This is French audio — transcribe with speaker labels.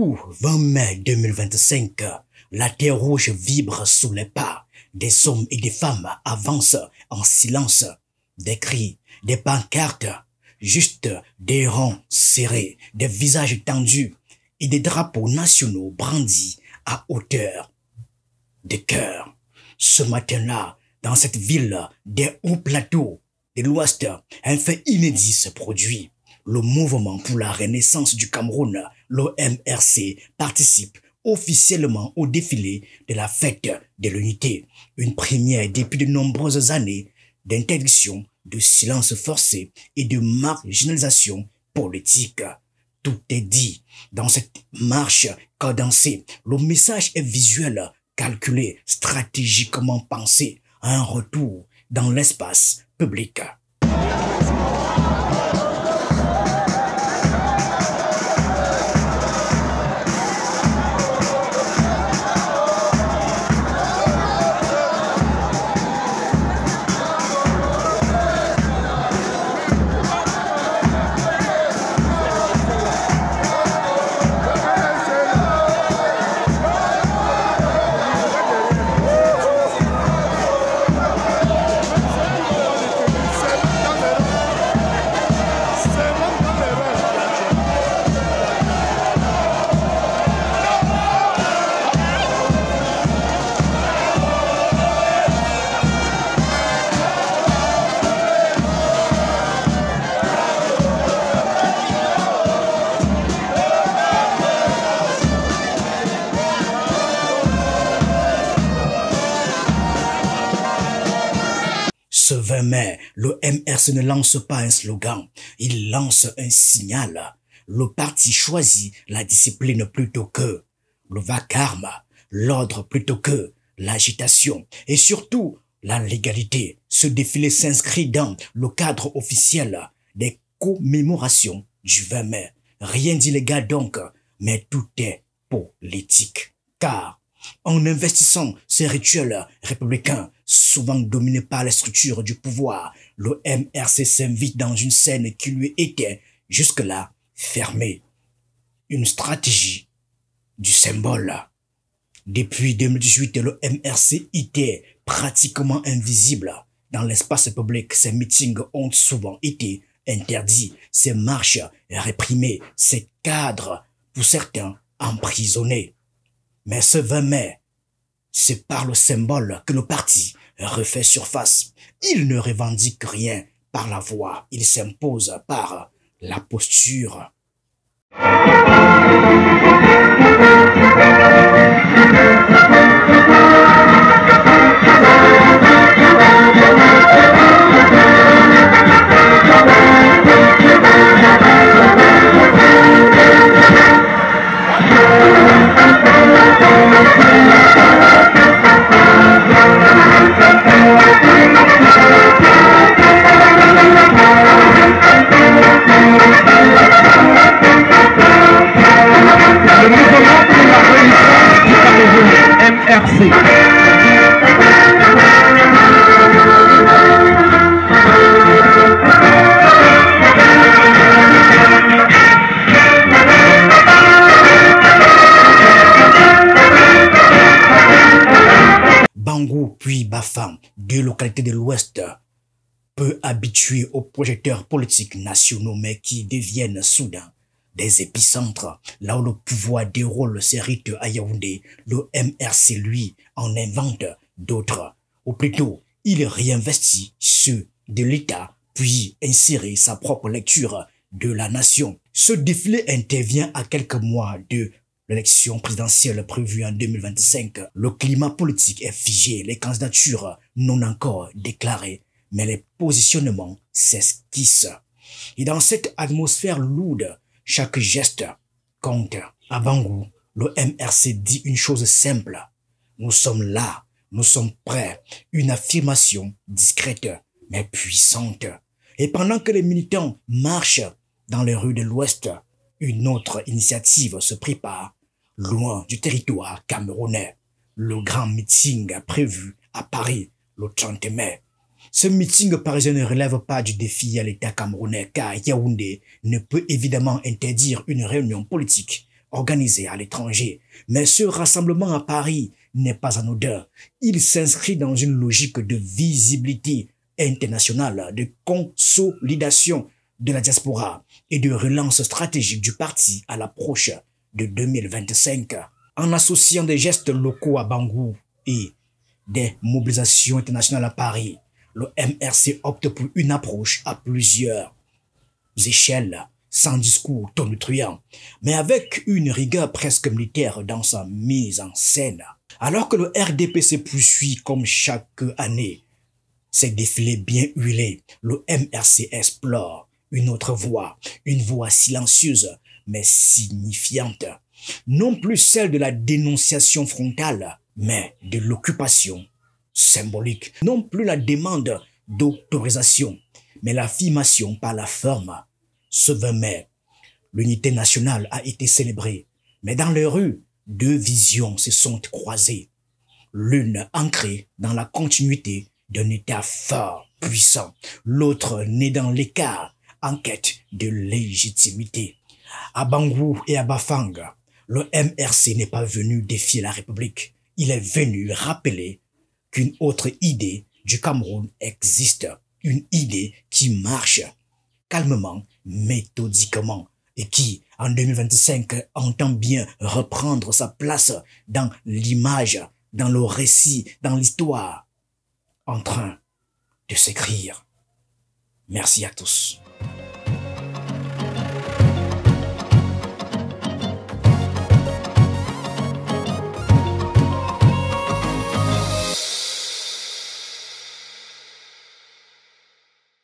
Speaker 1: Bangou, 20 mai 2025, la terre rouge vibre sous les pas. Des hommes et des femmes avancent en silence. Des cris, des pancartes, juste des rangs serrés, des visages tendus et des drapeaux nationaux brandis à hauteur de cœur. Ce matin-là, dans cette ville des hauts plateaux de l'Ouest, un fait inédit se produit. Le mouvement pour la renaissance du Cameroun, l'OMRC, participe officiellement au défilé de la fête de l'unité, une première depuis de nombreuses années d'interdiction, de silence forcé et de marginalisation politique. Tout est dit dans cette marche cadencée. Le message est visuel, calculé, stratégiquement pensé, un retour dans l'espace public. Ce 20 mai, le MRC ne lance pas un slogan, il lance un signal. Le parti choisit la discipline plutôt que le vacarme, l'ordre plutôt que l'agitation et surtout la légalité. Ce défilé s'inscrit dans le cadre officiel des commémorations du 20 mai. Rien d'illégal donc, mais tout est politique. Car en investissant ces rituels républicains, souvent dominés par les structures du pouvoir, le MRC s'invite dans une scène qui lui était jusque-là fermée. Une stratégie du symbole. Depuis 2018, le MRC était pratiquement invisible dans l'espace public. Ses meetings ont souvent été interdits, ses marches réprimées, ses cadres, pour certains, emprisonnés. Mais ce 20 mai, c'est par le symbole que le parti refait surface. Il ne revendique rien par la voix, il s'impose par la posture. Bangou puis Bafam, deux localités de l'Ouest, peu habitués aux projecteurs politiques nationaux mais qui deviennent soudain des épicentres, là où le pouvoir déroule ses rites à Yaoundé, le MRC, lui, en invente d'autres. Ou plutôt, il réinvestit ceux de l'État, puis insère sa propre lecture de la nation. Ce défilé intervient à quelques mois de l'élection présidentielle prévue en 2025. Le climat politique est figé, les candidatures non encore déclarées, mais les positionnements s'esquissent. Et dans cette atmosphère lourde, chaque geste compte. À Bangou, le MRC dit une chose simple. Nous sommes là, nous sommes prêts. Une affirmation discrète, mais puissante. Et pendant que les militants marchent dans les rues de l'Ouest, une autre initiative se prépare, loin du territoire camerounais. Le grand meeting prévu à Paris le 30 mai. Ce meeting parisien ne relève pas du défi à l'État camerounais car Yaoundé ne peut évidemment interdire une réunion politique organisés à l'étranger. Mais ce rassemblement à Paris n'est pas anodin. Il s'inscrit dans une logique de visibilité internationale, de consolidation de la diaspora et de relance stratégique du parti à l'approche de 2025. En associant des gestes locaux à Bangou et des mobilisations internationales à Paris, le MRC opte pour une approche à plusieurs échelles, sans discours tonitruant, mais avec une rigueur presque militaire dans sa mise en scène. Alors que le RDPC poursuit comme chaque année ses défilés bien huilés, le MRC explore une autre voie, une voie silencieuse mais signifiante. Non plus celle de la dénonciation frontale, mais de l'occupation symbolique. Non plus la demande d'autorisation, mais l'affirmation par la forme. Ce 20 mai, l'unité nationale a été célébrée, mais dans les rues, deux visions se sont croisées. L'une ancrée dans la continuité d'un État fort, puissant, l'autre née dans l'écart, en quête de légitimité. À Bangou et à Bafang, le MRC n'est pas venu défier la République. Il est venu rappeler qu'une autre idée du Cameroun existe, une idée qui marche calmement, méthodiquement, et qui, en 2025, entend bien reprendre sa place dans l'image, dans le récit, dans l'histoire, en train de s'écrire. Merci à tous.